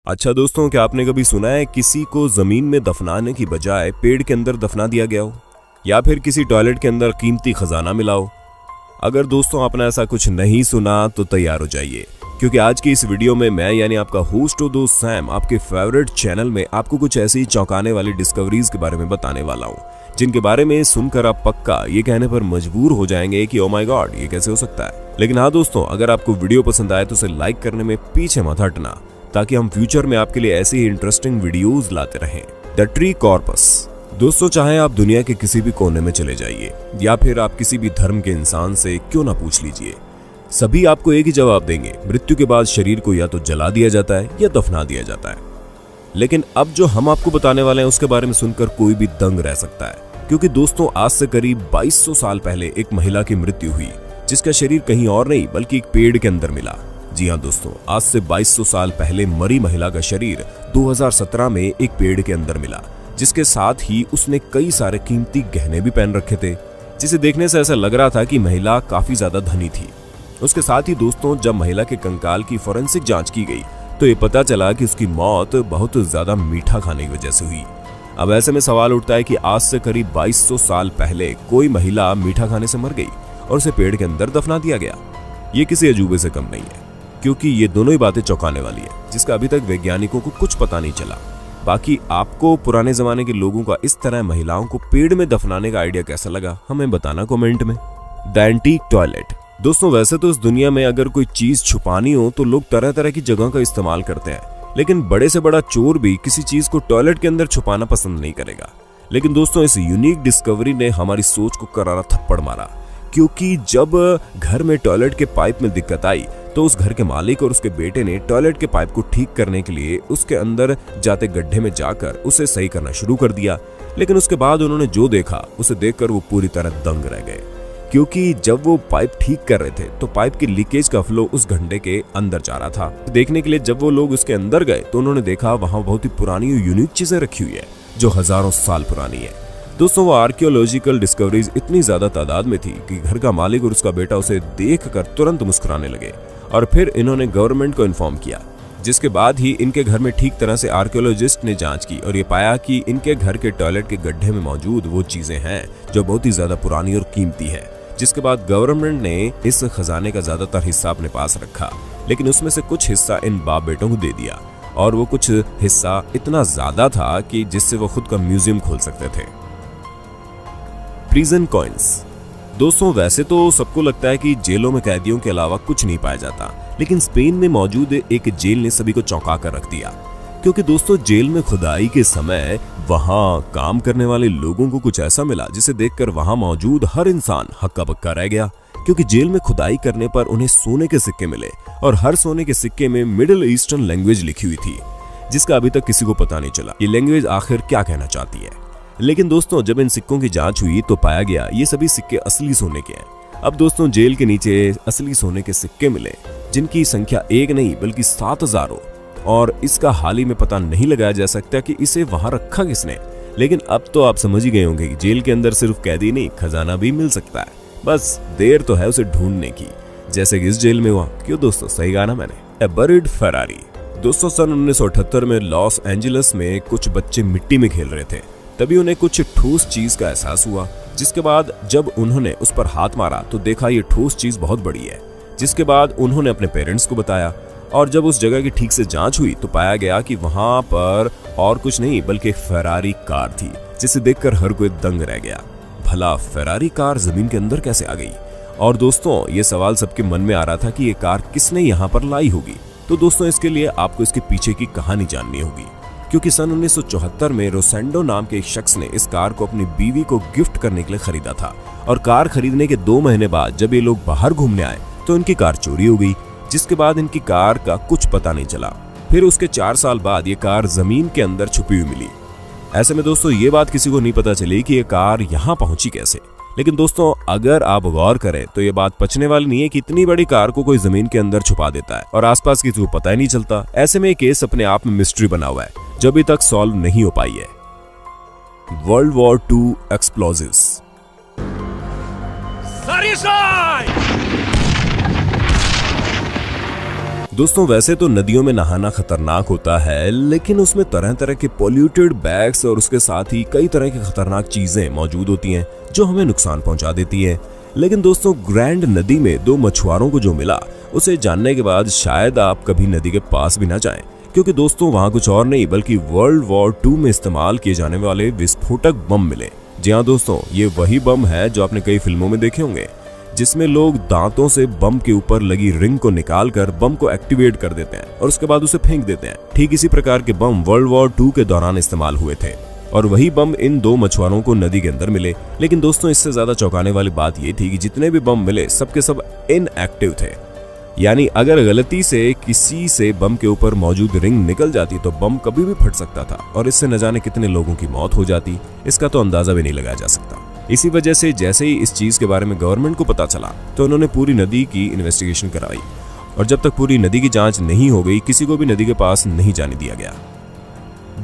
अच्छा दोस्तों, क्या आपने कभी सुना है किसी को जमीन में दफनाने की बजाय पेड़ के अंदर दफना दिया गया हो, या फिर किसी टॉयलेट के अंदर कीमती खजाना मिला हो? अगर दोस्तों आपने ऐसा कुछ नहीं सुना तो तैयार हो जाइए, क्योंकि आज की इस वीडियो में मैं यानी आपका होस्ट और दोस्त सैम आपके फेवरेट चैनल में आपको कुछ ऐसी चौंकाने वाली डिस्कवरीज के बारे में बताने वाला हूँ, जिनके बारे में सुनकर आप पक्का ये कहने पर मजबूर हो जाएंगे कि ओ माय गॉड, ये कैसे हो सकता है। लेकिन हाँ दोस्तों, अगर आपको वीडियो पसंद आए तो उसे लाइक करने में पीछे मत हटना, ताकि हम फ्यूचर में आपके लिए ऐसी ही इंटरेस्टिंग वीडियोस लाते रहें। The tree corpus. दोस्तों, चाहे आप दुनिया के किसी भी कोने में चले जाइए या फिर आप किसी भी धर्म के इंसान से क्यों ना पूछ लीजिए, सभी आपको एक ही जवाब देंगे, मृत्यु के बाद शरीर को या तो जला दिया जाता है या दफना दिया जाता है। लेकिन अब जो हम आपको बताने वाले हैं उसके बारे में सुनकर कोई भी दंग रह सकता है, क्योंकि दोस्तों आज से करीब 2200 साल पहले एक महिला की मृत्यु हुई, जिसका शरीर कहीं और नहीं बल्कि एक पेड़ के अंदर मिला। जी हाँ दोस्तों, आज से 2200 साल पहले मरी महिला का शरीर 2017 में एक पेड़ के अंदर मिला, जिसके साथ ही उसने कई सारे कीमती गहने भी पहन रखे थे, जिसे देखने से ऐसा लग रहा था कि महिला काफी ज्यादा धनी थी। उसके साथ ही दोस्तों, जब महिला के कंकाल की फोरेंसिक जांच की गई तो ये पता चला कि उसकी मौत बहुत ज्यादा मीठा खाने की वजह से हुई। अब ऐसे में सवाल उठता है कि आज से करीब 2200 साल पहले कोई महिला मीठा खाने से मर गई और उसे पेड़ के अंदर दफना दिया गया। ये किसी अजूबे से कम नहीं है, क्योंकि ये दोनों ही बातें चौंकाने वाली है, जिसका अभी तक वैज्ञानिकों को कुछ पता नहीं चला। बाकी आपको पुराने जमाने के लोगों का इस तरह महिलाओं को पेड़ में दफनाने का आइडिया कैसा लगा, हमें बताना कमेंट में। The antique toilet. दोस्तों, वैसे तो इस दुनिया में अगर कोई चीज छुपानी हो तो लोग तरह तरह की जगह का इस्तेमाल करते हैं, लेकिन बड़े से बड़ा चोर भी किसी चीज को टॉयलेट के अंदर छुपाना पसंद नहीं करेगा। लेकिन दोस्तों, इस यूनिक डिस्कवरी ने हमारी सोच को करारा थप्पड़ मारा, क्योंकि जब घर में टॉयलेट के पाइप में दिक्कत आई तो उस घर के मालिक और उसके बेटे ने टॉयलेट के पाइप को ठीक करने के लिए उसके अंदर जाते गड्ढे में जाकर उसे सही करना शुरू कर दिया। लेकिन उसके बाद उन्होंने जो देखा उसे देखकर वो पूरी तरह दंग रह गए, क्योंकि जब वो पाइप ठीक कर रहे थे तो पाइप की लीकेज का फ्लो उस गड्ढे के अंदर जा रहा था। देखने के लिए जब वो लोग उसके अंदर गए तो उन्होंने देखा वहां बहुत ही पुरानी और यूनिक चीजें रखी हुई है, जो हजारों साल पुरानी है। दोस्तों, वो आर्कियोलॉजिकल डिस्कवरीज इतनी ज्यादा तादाद में थी कि घर का मालिक और उसका बेटा उसे देखकर तुरंत मुस्कुराने लगे, और फिर इन्होंने गवर्नमेंट को इन्फॉर्म किया, जिसके बाद ही इनके घर में ठीक तरह से आर्कियोलॉजिस्ट ने जांच की और ये पाया कि इनके घर के टॉयलेट के गड्ढे में मौजूद वो चीजें हैं जो बहुत ही ज्यादा पुरानी और कीमती है। जिसके बाद गवर्नमेंट ने इस खजाने का ज्यादातर हिस्सा अपने पास रखा, लेकिन उसमें से कुछ हिस्सा इन बाप बेटों को दे दिया, और वो कुछ हिस्सा इतना ज्यादा था कि जिससे वो खुद का म्यूजियम खोल सकते थे। Prison coins. दोस्तों, वैसे तो सबको लगता है कि जेलों में कैदियों के अलावा कुछ नहीं पाया जाता, लेकिन स्पेन में मौजूद एक जेल ने सभी को चौंका कर रख दिया, क्योंकि दोस्तों जेल में खुदाई के समय वहां काम करने वाले लोगों को कुछ ऐसा मिला जिसे देखकर वहां मौजूद हर इंसान हक्का बक्का रह गया। क्योंकि जेल में खुदाई करने पर उन्हें सोने के सिक्के मिले, और हर सोने के सिक्के में मिडिल ईस्टर्न लैंग्वेज लिखी हुई थी, जिसका अभी तक किसी को पता नहीं चला ये लैंग्वेज आखिर क्या कहना चाहती है। लेकिन दोस्तों, जब इन सिक्कों की जांच हुई तो पाया गया ये सभी सिक्के असली सोने के हैं। अब दोस्तों, जेल के नीचे असली सोने के सिक्के मिले, जिनकी संख्या एक नहीं बल्कि 7000 हो, और इसका हाल ही में पता नहीं लगाया जा सकता कि इसे वहां रखा किसने। लेकिन अब तो आप समझ ही गए होंगे कि जेल के अंदर सिर्फ कैदी नहीं, खजाना भी मिल सकता है, बस देर तो है उसे ढूंढने की, जैसे कि इस जेल में हुआ। क्यों दोस्तों, सही कहा ना मैंने। ए बरिड फेरारी। दोस्तों, सन 1978 में लॉस एंजलिस में कुछ बच्चे मिट्टी में खेल रहे थे, तभी उन्हें कुछ ठोस चीज का एहसास हुआ, जिसके बाद जब उन्होंने उस पर हाथ मारा तो देखा ये ठोस चीज बहुत बड़ी है। जिसके बाद उन्होंने अपने पेरेंट्स को बताया, और जब उस जगह की ठीक से जांच हुई तो पाया गया कि वहां पर और कुछ नहीं बल्कि एक फेरारी कार थी, जिसे देखकर हर कोई दंग रह गया। भला फेरारी कार जमीन के अंदर कैसे आ गई? और दोस्तों, ये सवाल सबके मन में आ रहा था कि ये कार किसने यहाँ पर लाई होगी। तो दोस्तों, इसके लिए आपको इसके पीछे की कहानी जाननी होगी, क्योंकि सन 1974 में रोसेंडो नाम के एक शख्स ने इस कार को अपनी बीवी को गिफ्ट करने के लिए खरीदा था, और कार खरीदने के 2 महीने बाद जब ये लोग बाहर घूमने आए तो इनकी कार चोरी हो गई, जिसके बाद इनकी कार का कुछ पता नहीं चला। फिर उसके 4 साल बाद ये कार जमीन के अंदर छुपी हुई मिली। ऐसे में दोस्तों, ये बात किसी को नहीं पता चली कि ये कार यहाँ पहुंची कैसे। लेकिन दोस्तों, अगर आप गौर करें तो ये बात पचने वाली नहीं है कि इतनी बड़ी कार को कोई जमीन के अंदर छुपा देता है और आसपास किसी को पता ही नहीं चलता। ऐसे में ये केस अपने आप में मिस्ट्री बना हुआ है, जो अभी तक सॉल्व नहीं हो पाई है। World war II explosives. दोस्तों वैसे तो नदियों में नहाना खतरनाक होता है, लेकिन उसमें तरह तरह के पॉल्यूटेड बैग्स और उसके साथ ही कई तरह की खतरनाक चीजें मौजूद होती हैं जो हमें नुकसान पहुंचा देती हैं। लेकिन दोस्तों ग्रैंड नदी में 2 मछुआरों को जो मिला, उसे जानने के बाद शायद आप कभी नदी के पास भी ना जाएं, क्योंकि दोस्तों वहां कुछ और नहीं बल्कि वर्ल्ड वॉर 2 में इस्तेमाल किए जाने वाले विस्फोटक बम मिले। जी हाँ दोस्तों, ये वही बम है जो आपने कई फिल्मों में देखे होंगे, जिसमें लोग दांतों से बम के ऊपर लगी रिंग को निकालकर बम को एक्टिवेट कर देते हैं और उसके बाद उसे फेंक देते हैं। ठीक इसी प्रकार के बम वर्ल्ड वॉर 2 के दौरान इस्तेमाल हुए थे और वही बम इन 2 मछुआरों को नदी के अंदर मिले। लेकिन दोस्तों इससे ज्यादा चौंकाने वाली बात ये थी कि जितने भी बम मिले सबके सब इनएक्टिव थे, यानी अगर गलती से किसी से बम के ऊपर मौजूद रिंग निकल जाती तो बम कभी भी फट सकता था और इससे न जाने कितने लोगों की मौत हो जाती, इसका तो अंदाजा भी नहीं लगाया जा सकता। इसी वजह से जैसे ही इस चीज के बारे में गवर्नमेंट को पता चला तो उन्होंने पूरी नदी की इन्वेस्टिगेशन कराई और जब तक पूरी नदी की जांच नहीं हो गई किसी को भी नदी के पास नहीं जाने दिया गया।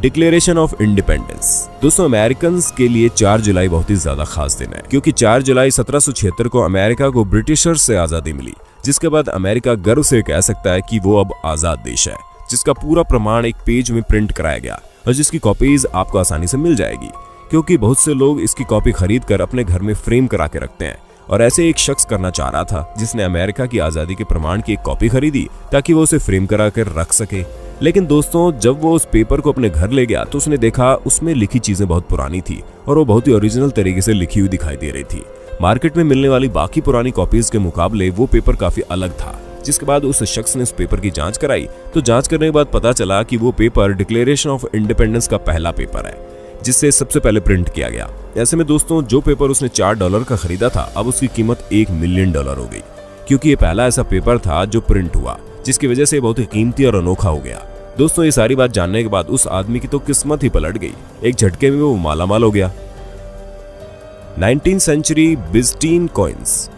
Declaration of independence. दोस्तों अमेरिकन के लिए 4 जुलाई बहुत ही ज्यादा खास दिन है, क्योंकि 4 जुलाई 1776 को अमेरिका को ब्रिटिशर्स से आजादी मिली, जिसके बाद अमेरिका गर्व से कह सकता है कि वो अब आजाद देश है, जिसका पूरा प्रमाण एक पेज में प्रिंट कराया गया और जिसकी कॉपीज आपको आसानी से मिल जाएगी, क्योंकि बहुत से लोग इसकी कॉपी खरीद कर अपने घर में फ्रेम करा के रखते हैं। और ऐसे एक शख्स करना चाह रहा था जिसने अमेरिका की आजादी के प्रमाण की एक कॉपी खरीदी ताकि वो उसे फ्रेम करा कर रख सके। लेकिन दोस्तों जब वो उस पेपर को अपने घर ले गया तो उसने देखा उसमें लिखी चीजें बहुत पुरानी थी और वो बहुत ही ओरिजिनल तरीके से लिखी हुई दिखाई दे रही थी। मार्केट में मिलने वाली बाकी पुरानी कॉपीज के मुकाबले वो पेपर काफी अलग था। जिसके बाद उस शख्स ने उस पेपर की जांच कराई तो जांच करने के बाद पता चला कि वो पेपर डिक्लेरेशन ऑफ इंडिपेंडेंस का पहला पेपर है, जिससे सबसे पहले प्रिंट किया गया। ऐसे में दोस्तों जो पेपर उसने $4 का खरीदा था अब उसकी कीमत $1 मिलियन हो गई, क्योंकि ये पहला ऐसा पेपर था जो प्रिंट हुआ, जिसकी वजह से बहुत ही कीमती और अनोखा हो गया। दोस्तों ये सारी बात जानने के बाद उस आदमी की तो किस्मत ही पलट गई, एक झटके में वो मालामाल हो गया। 19th century बिज़ंटीन coins.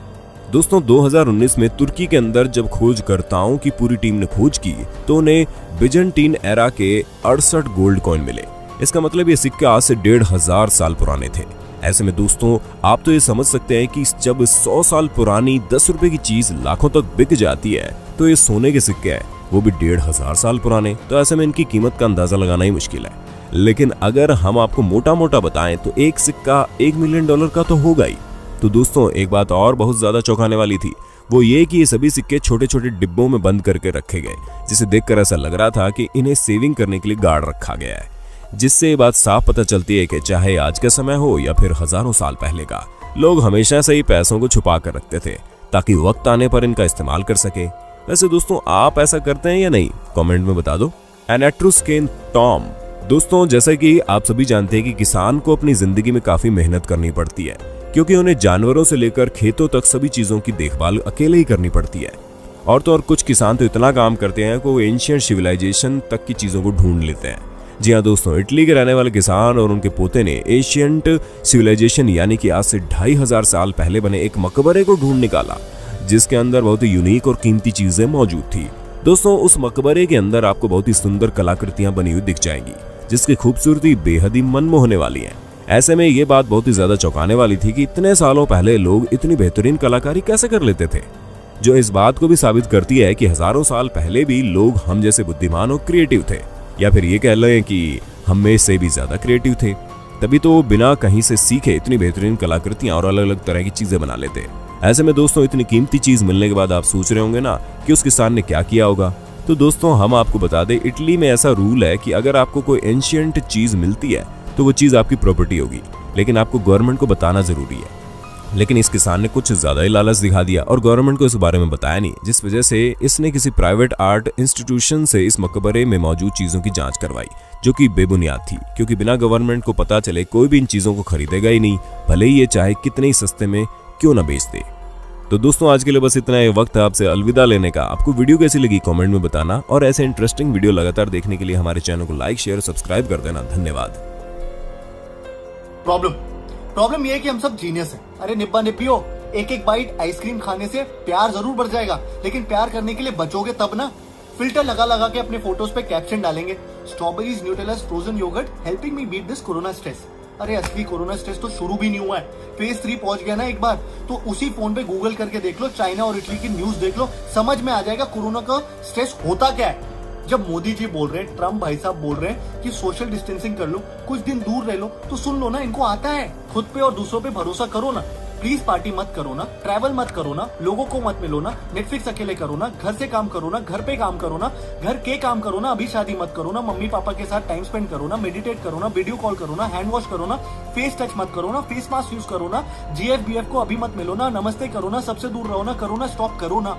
दोस्तों 2019 में तुर्की के अंदर जब खोजकर्ताओं की पूरी टीम ने खोज की तो उन्हें बिज़ंटीन एरा के 68 गोल्ड कॉइन मिले। इसका मतलब ये सिक्के आज से 1500 साल पुराने थे। ऐसे में दोस्तों आप तो ये समझ सकते हैं कि जब 100 साल पुरानी 10 रुपए की चीज लाखों तक बिक जाती है तो ये सोने के सिक्के हैं, वो भी 1500 साल पुराने, तो ऐसे में इनकी कीमत का अंदाजा लगाना ही मुश्किल है। लेकिन अगर हम आपको मोटा मोटा बताएं तो एक सिक्का $1 मिलियन का तो होगा ही। तो दोस्तों एक बात और बहुत ज्यादा चौंकाने वाली थी, वो ये कि ये सभी सिक्के छोटे छोटे डिब्बों में बंद करके रखे गए, जिसे देखकर ऐसा लग रहा था कि इन्हें सेविंग करने के लिए गार्ड रखा गया है। जिससे ये बात साफ पता चलती है कि चाहे आज का समय हो या फिर हजारों साल पहले का, लोग हमेशा से ही पैसों को छुपा कर रखते थे ताकि वक्त आने पर इनका इस्तेमाल कर सके। वैसे दोस्तों आप ऐसा करते हैं या नहीं, कमेंट में बता दो। An Etruscan tomb. दोस्तों जैसा कि आप सभी जानते हैं कि किसान को अपनी जिंदगी में काफी मेहनत करनी पड़ती है, क्योंकि उन्हें जानवरों से लेकर खेतों तक सभी चीजों की देखभाल अकेले ही करनी पड़ती है। और तो और कुछ किसान तो इतना काम करते हैं कि वो एंशिएंट सिविलाइजेशन तक की चीजों को ढूंढ लेते हैं। जी हाँ दोस्तों, इटली के रहने वाले किसान और उनके पोते ने एशियंट सिविलाइजेशन यानी कि आज से 2500 साल पहले बने एक मकबरे को ढूंढ निकाला, जिसके अंदर बहुत ही यूनिक और कीमती चीजें मौजूद थी। दोस्तों उस मकबरे के अंदर आपको बहुत ही सुंदर कलाकृतियां बनी हुई दिख जाएंगी, जिसकी खूबसूरती बेहद ही मनमोहने वाली है। ऐसे में ये बात बहुत ही ज्यादा चौंकाने वाली थी कि इतने सालों पहले लोग इतनी बेहतरीन कलाकारी कैसे कर लेते थे, जो इस बात को भी साबित करती है कि हजारों साल पहले भी लोग हम जैसे बुद्धिमान और क्रिएटिव थे, या फिर ये कह लें कि हम में से भी ज्यादा क्रिएटिव थे। तभी तो वो बिना कहीं से सीखे इतनी बेहतरीन कलाकृतियां और अलग अलग तरह की चीजें बना लेते। ऐसे में दोस्तों इतनी कीमती चीज मिलने के बाद आप सोच रहे होंगे ना कि उस किसान ने क्या किया होगा। तो दोस्तों हम आपको बता दें, इटली में ऐसा रूल है कि अगर आपको कोई एंशिएंट चीज मिलती है तो वो चीज आपकी प्रॉपर्टी होगी, लेकिन आपको गवर्नमेंट को बताना जरूरी है। लेकिन इस किसान ने कुछ ज्यादा ही लालच दिखा दिया और गवर्नमेंट को इस बारे में बताया नहीं, जिस वजह से इसने किसी प्राइवेट आर्ट इंस्टीट्यूशन से इस मकबरे में मौजूद चीजों की जांच करवाई, जो कि बेबुनियाद थी, क्योंकि बिना गवर्नमेंट को पता चले कोई भी इन चीजों को खरीदेगा ही नहीं, भले ही ये चाहे कितने ही सस्ते में क्यों ना बेच दे। तो दोस्तों आज के लिए बस इतना ही। वक्त है आपसे अलविदा लेने का। आपको वीडियो कैसी लगी कमेंट में बताना, और ऐसे इंटरेस्टिंग वीडियो लगातार देखने के लिए हमारे चैनल को लाइक शेयर और सब्सक्राइब कर देना। धन्यवाद। प्रॉब्लम ये है कि हम सब जीनियस हैं। अरे निब्बा निब्बियो, एक एक बाइट आइसक्रीम खाने से प्यार जरूर बढ़ जाएगा, लेकिन प्यार करने के लिए बचोगे तब ना। फिल्टर लगा लगा के अपने फोटोज पे कैप्शन डालेंगे, strawberries Nutellas frozen yogurt helping me beat this corona stress. अरे असली कोरोना स्ट्रेस तो शुरू भी नहीं हुआ है, फेज 3 पहुंच गया ना एक बार, तो उसी फोन पे गूगल करके देख लो, चाइना और इटली की न्यूज देख लो, समझ में आ जाएगा कोरोना का स्ट्रेस होता क्या है। जब मोदी जी बोल रहे हैं, ट्रम्प भाई साहब बोल रहे हैं कि सोशल डिस्टेंसिंग कर लो, कुछ दिन दूर रह लो, तो सुन लो ना, इनको आता है। खुद पे और दूसरों पे भरोसा करो ना, प्लीज पार्टी मत करो ना, ट्रैवल मत करो ना, लोगों को मत मिलो ना, नेटफ्लिक्स अकेले करो ना, घर से काम करो ना, घर पे काम करो ना, घर के काम करो ना, अभी शादी मत करो ना, मम्मी पापा के साथ टाइम स्पेंड करो ना, मेडिटेट करो ना, वीडियो कॉल करो ना, हैंड वॉश करो ना, फेस टच मत करो ना, फेस मास्क यूज करो ना, GF BF को अभी मत मिलो ना, नमस्ते करो ना, सबसे दूर रहो ना, करो ना, स्टॉप करो ना।